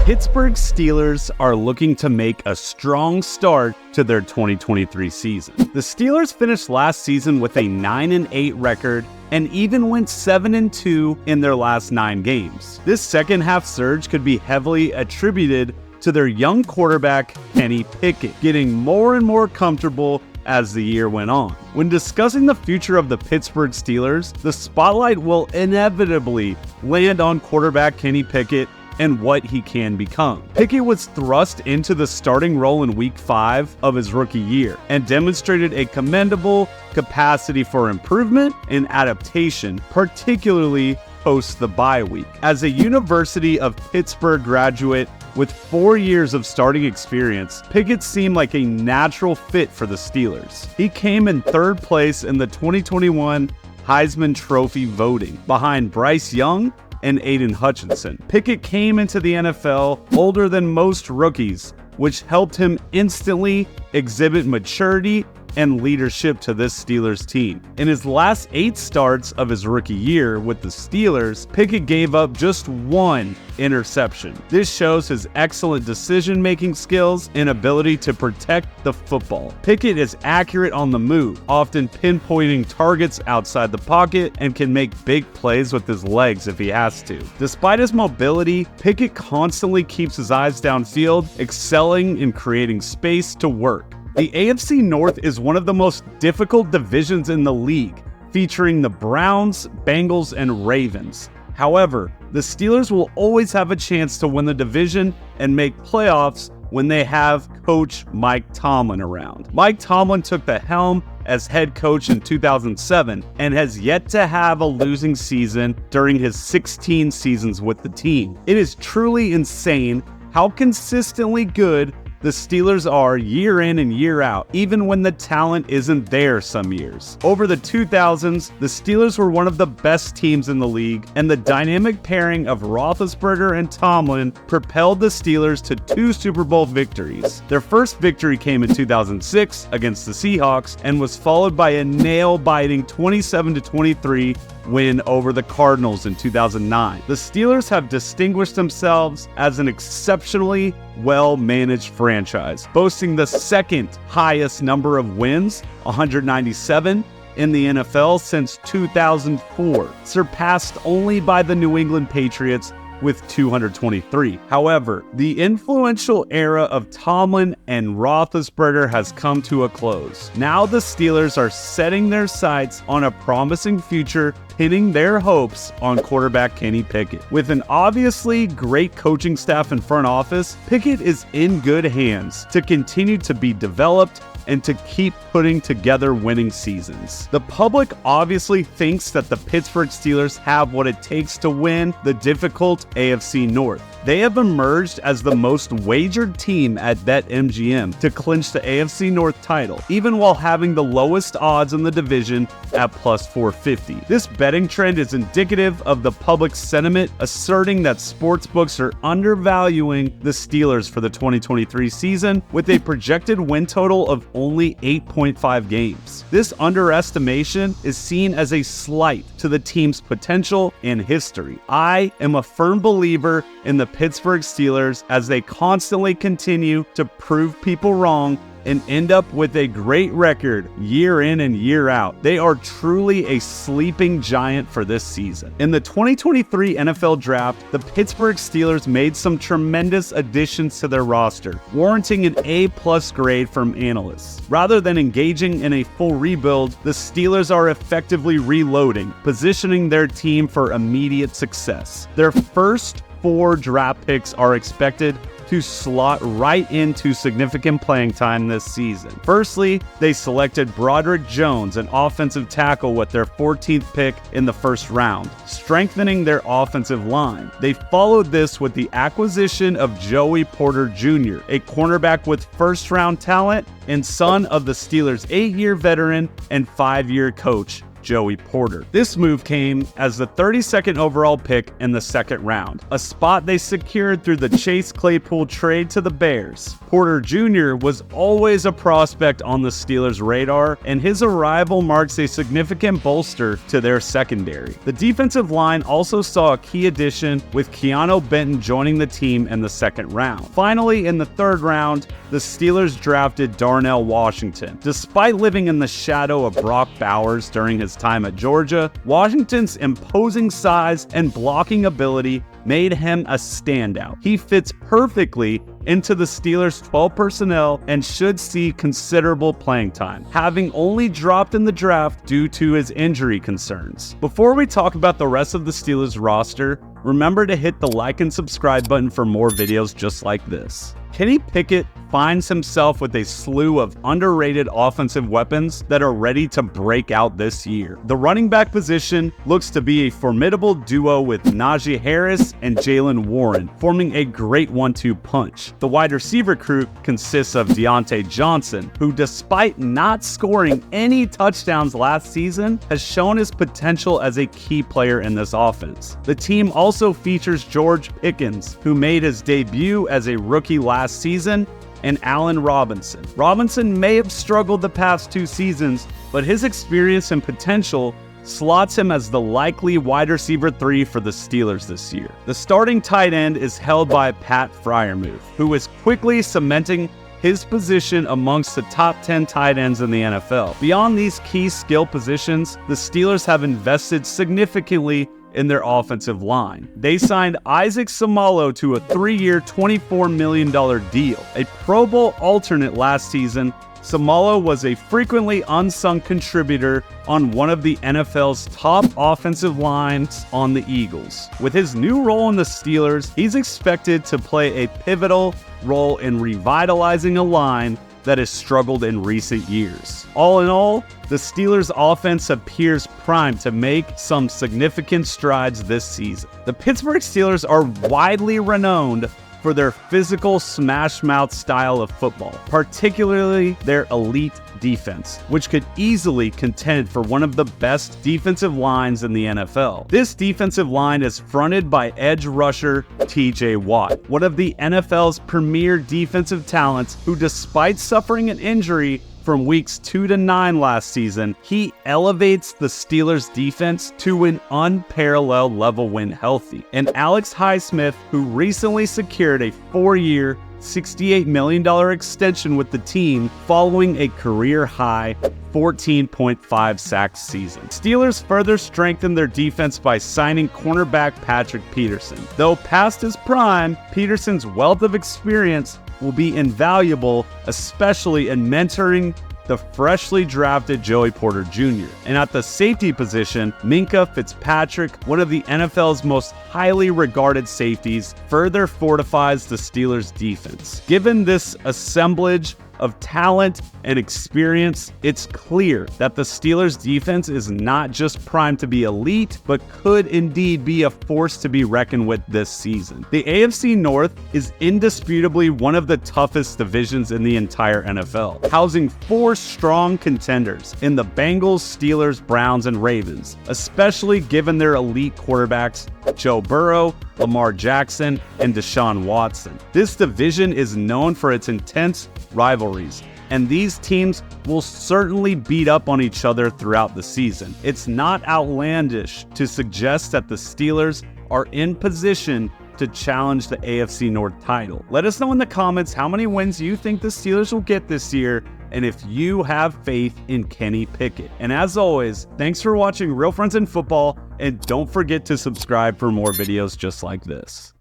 Pittsburgh Steelers are looking to make a strong start to their 2023 season. The Steelers finished last season with a 9-8 record and even went 7-2 in their last 9 games. This second half surge could be heavily attributed to their young quarterback, Kenny Pickett, getting more and more comfortable as the year went on. When discussing the future of the Pittsburgh Steelers, the spotlight will inevitably land on quarterback Kenny Pickett and what he can become. Pickett was thrust into the starting role in Week 5 of his rookie year and demonstrated a commendable capacity for improvement and adaptation, particularly post the bye week. As a University of Pittsburgh graduate with 4 years of starting experience, Pickett seemed like a natural fit for the Steelers. He came in 3rd place in the 2021 Heisman Trophy voting, behind Bryce Young and Aiden Hutchinson. Pickett came into the NFL older than most rookies, which helped him instantly exhibit maturity and leadership to this Steelers team. In his last 8 starts of his rookie year with the Steelers, Pickett gave up just 1 interception. This shows his excellent decision-making skills and ability to protect the football. Pickett is accurate on the move, often pinpointing targets outside the pocket, and can make big plays with his legs if he has to. Despite his mobility, Pickett constantly keeps his eyes downfield, excelling in creating space to work. The AFC North is one of the most difficult divisions in the league, featuring the Browns, Bengals, and Ravens. However, the Steelers will always have a chance to win the division and make playoffs when they have coach Mike Tomlin around. Mike Tomlin took the helm as head coach in 2007 and has yet to have a losing season during his 16 seasons with the team. It is truly insane how consistently good the Steelers are year in and year out, even when the talent isn't there some years. Over the 2000s, the Steelers were one of the best teams in the league, and the dynamic pairing of Roethlisberger and Tomlin propelled the Steelers to 2 Super Bowl victories. Their first victory came in 2006 against the Seahawks and was followed by a nail-biting 27-23 win over the Cardinals in 2009. The Steelers have distinguished themselves as an exceptionally well-managed franchise, boasting the 2nd highest number of wins, 197, in the NFL since 2004, surpassed only by the New England Patriots with 223. However, the influential era of Tomlin and Roethlisberger has come to a close. Now the Steelers are setting their sights on a promising future, pinning their hopes on quarterback Kenny Pickett. With an obviously great coaching staff and front office, Pickett is in good hands to continue to be developed and to keep putting together winning seasons. The public obviously thinks that the Pittsburgh Steelers have what it takes to win the difficult AFC North. They have emerged as the most wagered team at BetMGM to clinch the AFC North title, even while having the lowest odds in the division at plus 450. This betting trend is indicative of the public's sentiment, asserting that sportsbooks are undervaluing the Steelers for the 2023 season with a projected win total of only 8.5 games. This underestimation is seen as a slight to the team's potential and history. I am a firm believer in the Pittsburgh Steelers as they constantly continue to prove people wrong and end up with a great record year in and year out. They are truly a sleeping giant for this season. In the 2023 NFL Draft, the Pittsburgh Steelers made some tremendous additions to their roster, warranting an A+ grade from analysts. Rather than engaging in a full rebuild, the Steelers are effectively reloading, positioning their team for immediate success. Their first 4 draft picks are expected to slot right into significant playing time this season. Firstly, they selected Broderick Jones, an offensive tackle, with their 14th pick in the first round, strengthening their offensive line. They followed this with the acquisition of Joey Porter Jr., a cornerback with first-round talent and son of the Steelers' 8-year veteran and 5-year coach, Joey Porter. This move came as the 32nd overall pick in the second round, a spot they secured through the Chase Claypool trade to the Bears. Porter Jr. was always a prospect on the Steelers' radar, and his arrival marks a significant bolster to their secondary. The defensive line also saw a key addition with Keanu Benton joining the team in the second round. Finally, in the third round, the Steelers drafted Darnell Washington. Despite living in the shadow of Brock Bowers during his time at Georgia, Washington's imposing size and blocking ability made him a standout. He fits perfectly into the Steelers' 12 personnel and should see considerable playing time, having only dropped in the draft due to his injury concerns. Before we talk about the rest of the Steelers roster, remember to hit the like and subscribe button for more videos just like this. Kenny Pickett finds himself with a slew of underrated offensive weapons that are ready to break out this year. The running back position looks to be a formidable duo with Najee Harris and Jaylen Warren, forming a great 1-2 punch. The wide receiver crew consists of Deontay Johnson, who despite not scoring any touchdowns last season, has shown his potential as a key player in this offense. The team also features George Pickens, who made his debut as a rookie last season, and Allen Robinson. Robinson may have struggled the past 2 seasons, but his experience and potential slots him as the likely wide receiver 3 for the Steelers this year. The starting tight end is held by Pat Freiermuth, who is quickly cementing his position amongst the top 10 tight ends in the NFL. Beyond these key skill positions, the Steelers have invested significantly in their offensive line. They signed Isaac Seumalo to a 3-year, $24 million deal. A Pro Bowl alternate last season, Seumalo was a frequently unsung contributor on one of the NFL's top offensive lines on the Eagles. With his new role in the Steelers, he's expected to play a pivotal role in revitalizing a line that has struggled in recent years. All in all, the Steelers' offense appears primed to make some significant strides this season. The Pittsburgh Steelers are widely renowned for their physical smash-mouth style of football, particularly their elite defense, which could easily contend for one of the best defensive lines in the NFL. This defensive line is fronted by edge rusher TJ Watt, one of the NFL's premier defensive talents who, despite suffering an injury from weeks 2 to 9 last season, he elevates the Steelers' defense to an unparalleled level when healthy. And Alex Highsmith, who recently secured a 4-year, $68 million extension with the team following a career-high 14.5 sack season. Steelers further strengthened their defense by signing cornerback Patrick Peterson. Though past his prime, Peterson's wealth of experience will be invaluable, especially in mentoring the freshly drafted Joey Porter Jr. And at the safety position, Minkah Fitzpatrick, one of the NFL's most highly regarded safeties, further fortifies the Steelers' defense. Given this assemblage of talent and experience, it's clear that the Steelers' defense is not just primed to be elite, but could indeed be a force to be reckoned with this season. The AFC North is indisputably one of the toughest divisions in the entire NFL, housing 4 strong contenders in the Bengals, Steelers, Browns, and Ravens, especially given their elite quarterbacks Joe Burrow, Lamar Jackson, and Deshaun Watson. This division is known for its intense rivalries, and these teams will certainly beat up on each other throughout the season. It's not outlandish to suggest that the Steelers are in position to challenge the AFC North title. Let us know in the comments how many wins you think the Steelers will get this year, and if you have faith in Kenny Pickett. And as always, thanks for watching Real Friends in Football, and don't forget to subscribe for more videos just like this.